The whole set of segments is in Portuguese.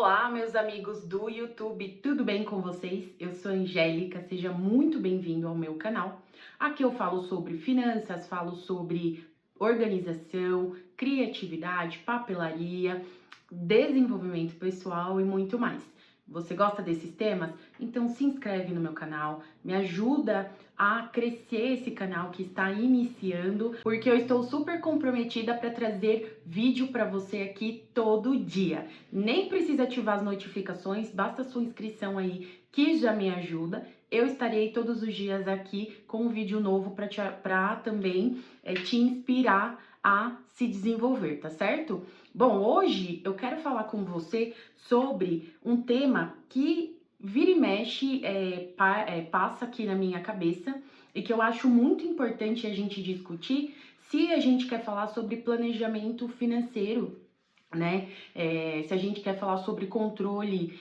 Olá, meus amigos do YouTube, tudo bem com vocês? Eu sou Angélica, seja muito bem-vindo ao meu canal. Aqui eu falo sobre finanças, falo sobre organização, criatividade, papelaria, desenvolvimento pessoal e muito mais. Você gosta desses temas? Então se inscreve no meu canal, me ajuda a crescer esse canal que está iniciando, porque eu estou super comprometida para trazer vídeo para você aqui todo dia. Nem precisa ativar as notificações, basta sua inscrição aí que já me ajuda. Eu estarei todos os dias aqui com um vídeo novo para também te inspirar a se desenvolver, tá certo? Bom, hoje eu quero falar com você sobre um tema que vira e mexe, passa aqui na minha cabeça e que eu acho muito importante a gente discutir se a gente quer falar sobre planejamento financeiro, né? Se a gente quer falar sobre controle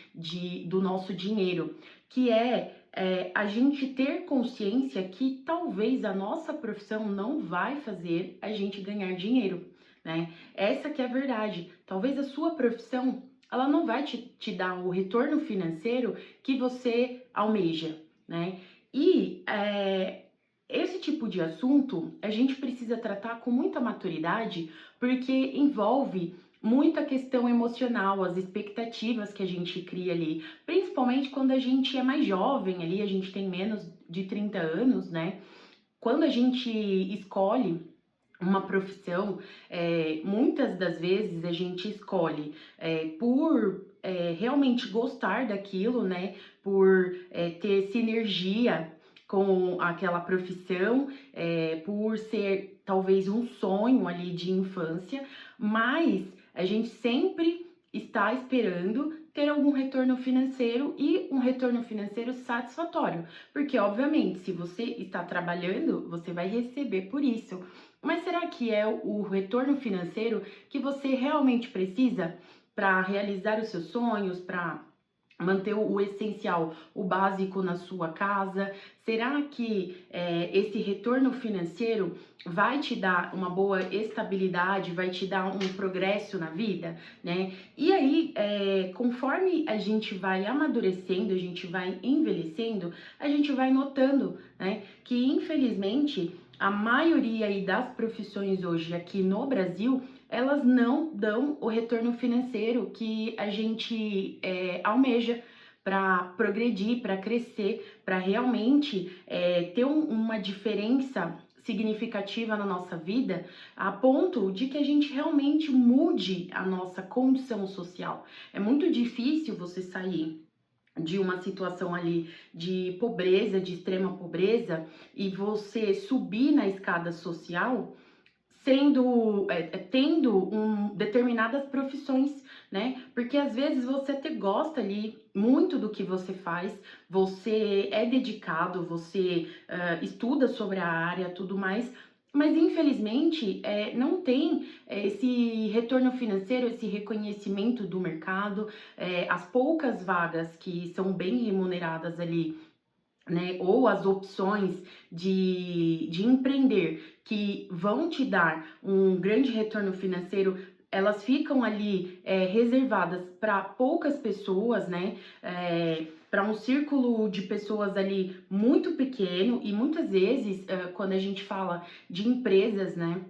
do nosso dinheiro, que a gente ter consciência que talvez a nossa profissão não vai fazer a gente ganhar dinheiro, né? Essa que é a verdade. Talvez a sua profissão, ela não vai te dar o retorno financeiro que você almeja, né? E esse tipo de assunto a gente precisa tratar com muita maturidade, porque envolve muita questão emocional, as expectativas que a gente cria ali, principalmente quando a gente é mais jovem ali, a gente tem menos de 30 anos, né? Quando a gente escolhe uma profissão, muitas das vezes a gente escolhe por realmente gostar daquilo, né? Por ter sinergia com aquela profissão, por ser talvez um sonho ali de infância, mas a gente sempre está esperando ter algum retorno financeiro e um retorno financeiro satisfatório, porque obviamente se você está trabalhando, você vai receber por isso. Mas será que é o retorno financeiro que você realmente precisa para realizar os seus sonhos, para manter o essencial, o básico na sua casa? Será que esse retorno financeiro vai te dar uma boa estabilidade, vai te dar um progresso na vida, né? E aí, conforme a gente vai amadurecendo, a gente vai envelhecendo, a gente vai notando, né, que infelizmente a maioria aí das profissões hoje aqui no Brasil, elas não dão o retorno financeiro que a gente almeja para progredir, para crescer, para realmente ter uma diferença significativa na nossa vida, a ponto de que a gente realmente mude a nossa condição social. É muito difícil você sair de uma situação ali de pobreza, de extrema pobreza, e você subir na escada social tendo determinadas profissões, né? Porque às vezes você até gosta ali muito do que você faz, você é dedicado, você estuda sobre a área, tudo mais, mas infelizmente não tem esse retorno financeiro, esse reconhecimento do mercado, as poucas vagas que são bem remuneradas ali, né, ou as opções de empreender que vão te dar um grande retorno financeiro, elas ficam ali reservadas para poucas pessoas, né, para um círculo de pessoas ali muito pequeno, e muitas vezes, quando a gente fala de empresas, né,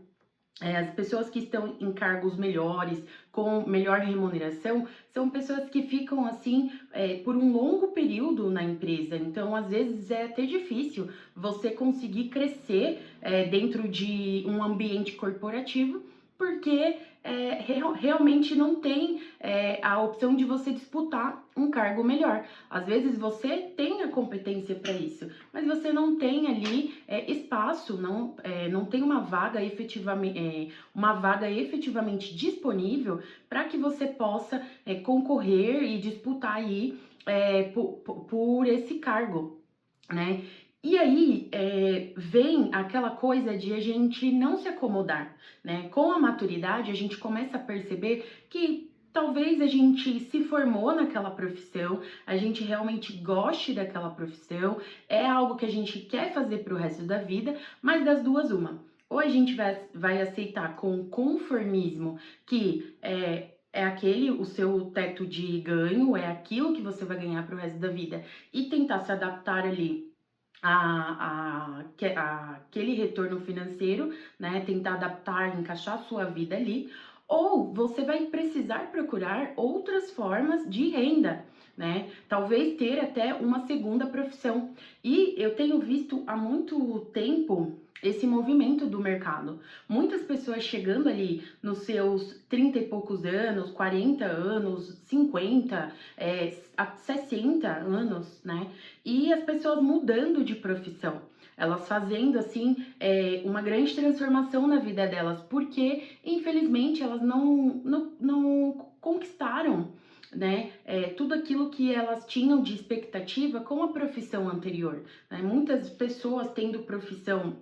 as pessoas que estão em cargos melhores, com melhor remuneração, são pessoas que ficam assim por um longo período na empresa. Então, às vezes é até difícil você conseguir crescer dentro de um ambiente corporativo, porque realmente não tem a opção de você disputar um cargo melhor. Às vezes você tem a competência para isso, mas você não tem ali espaço, não tem uma vaga efetivamente disponível para que você possa concorrer e disputar aí por esse cargo, né? E aí vem aquela coisa de a gente não se acomodar, né? Com a maturidade, a gente começa a perceber que talvez a gente se formou naquela profissão, a gente realmente goste daquela profissão, é algo que a gente quer fazer para o resto da vida, mas das duas, uma. Ou a gente vai aceitar com conformismo que é aquele o seu teto de ganho, é aquilo que você vai ganhar para o resto da vida, e tentar se adaptar ali aquele retorno financeiro, né? Tentar adaptar, encaixar a sua vida ali, ou você vai precisar procurar outras formas de renda, né? Talvez ter até uma segunda profissão. E eu tenho visto há muito tempo esse movimento do mercado. Muitas pessoas chegando ali nos seus 30 e poucos anos, 40 anos, 50, 60 anos, né? E as pessoas mudando de profissão. Elas fazendo, assim, uma grande transformação na vida delas, porque, infelizmente, elas não conquistaram, né, tudo aquilo que elas tinham de expectativa com a profissão anterior, né? Muitas pessoas tendo profissão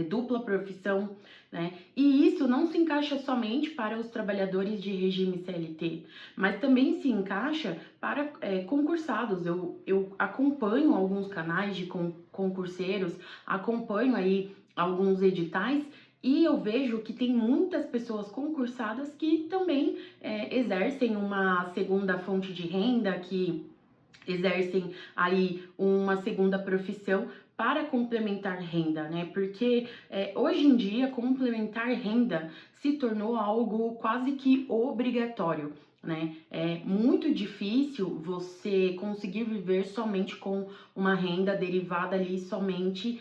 dupla profissão, né? E isso não se encaixa somente para os trabalhadores de regime CLT, mas também se encaixa para concursados. Eu acompanho alguns canais de concurseiros, acompanho aí alguns editais e eu vejo que tem muitas pessoas concursadas que também exercem uma segunda fonte de renda, que exercem aí uma segunda profissão para complementar renda, né? Porque hoje em dia complementar renda se tornou algo quase que obrigatório, né? É muito difícil você conseguir viver somente com uma renda derivada ali somente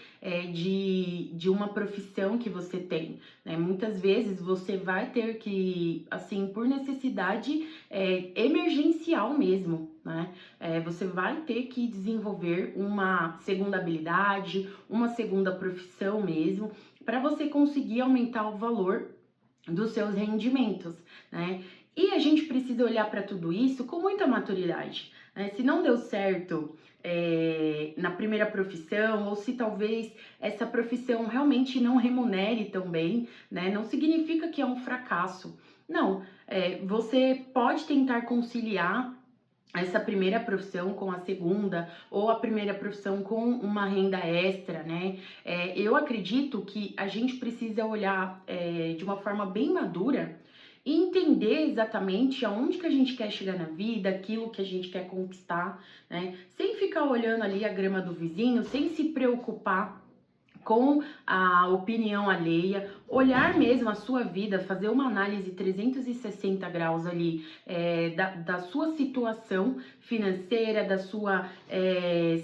de uma profissão que você tem, né? Muitas vezes você vai ter que, assim, por necessidade emergencial mesmo, né? Você vai ter que desenvolver uma segunda habilidade, uma segunda profissão mesmo, para você conseguir aumentar o valor dos seus rendimentos, né? E a gente precisa olhar para tudo isso com muita maturidade, né? Se não deu certo na primeira profissão, ou se talvez essa profissão realmente não remunere tão bem, né? Não significa que é um fracasso. Não, você pode tentar conciliar essa primeira profissão com a segunda, ou a primeira profissão com uma renda extra, né? Eu acredito que a gente precisa olhar de uma forma bem madura e entender exatamente aonde que a gente quer chegar na vida, aquilo que a gente quer conquistar, né? Sem ficar olhando ali a grama do vizinho, sem se preocupar com a opinião alheia, olhar mesmo a sua vida, fazer uma análise 360 graus ali da sua situação financeira, da sua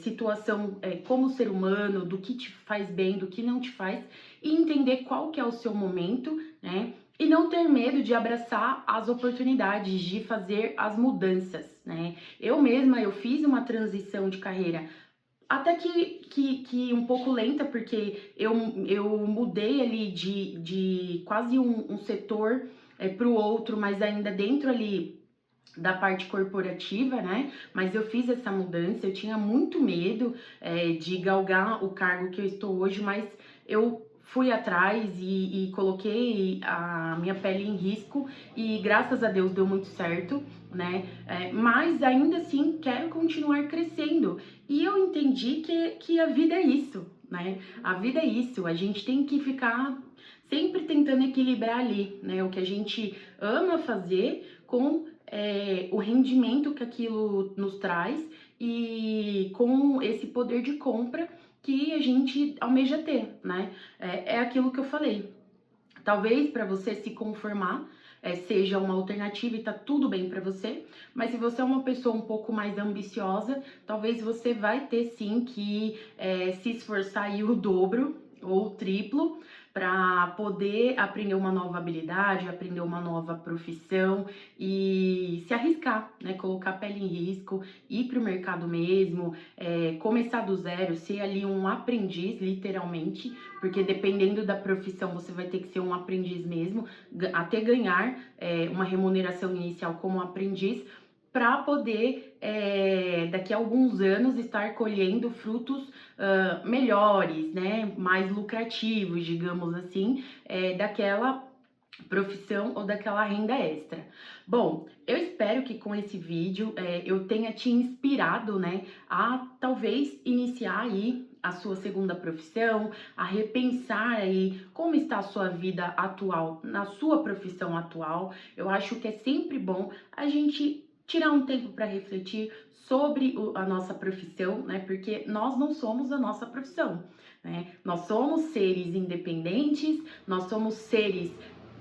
situação como ser humano, do que te faz bem, do que não te faz, e entender qual que é o seu momento, né? E não ter medo de abraçar as oportunidades, de fazer as mudanças, né? Eu mesma, eu fiz uma transição de carreira até que um pouco lenta, porque eu mudei ali de quase um setor para o outro, mas ainda dentro ali da parte corporativa, né? Mas eu fiz essa mudança, eu tinha muito medo de galgar o cargo que eu estou hoje, mas eu fui atrás e coloquei a minha pele em risco e graças a Deus deu muito certo, né? Mas ainda assim quero continuar crescendo e eu entendi que a vida é isso, né? A vida é isso, a gente tem que ficar sempre tentando equilibrar ali, né? O que a gente ama fazer com o rendimento que aquilo nos traz e com esse poder de compra que a gente almeja ter, né? É aquilo que eu falei. Talvez para você se conformar seja uma alternativa e tá tudo bem para você, mas se você é uma pessoa um pouco mais ambiciosa, talvez você vai ter sim que se esforçar aí o dobro ou o triplo para poder aprender uma nova habilidade, aprender uma nova profissão e se arriscar, né? Colocar a pele em risco, ir para o mercado mesmo, começar do zero, ser ali um aprendiz, literalmente, porque dependendo da profissão você vai ter que ser um aprendiz mesmo, até ganhar uma remuneração inicial como aprendiz, para poder daqui a alguns anos estar colhendo frutos melhores, né, mais lucrativos, digamos assim, daquela profissão ou daquela renda extra. Bom, eu espero que com esse vídeo eu tenha te inspirado, né, a talvez iniciar aí a sua segunda profissão, a repensar aí como está a sua vida atual, na sua profissão atual. Eu acho que é sempre bom a gente tirar um tempo para refletir sobre a nossa profissão, né? Porque nós não somos a nossa profissão, né? Nós somos seres independentes, nós somos seres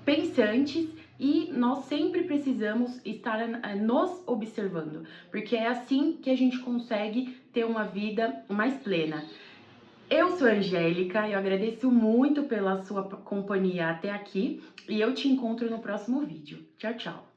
pensantes e nós sempre precisamos estar nos observando, porque é assim que a gente consegue ter uma vida mais plena. Eu sou a Angélica, eu agradeço muito pela sua companhia até aqui e eu te encontro no próximo vídeo. Tchau, tchau!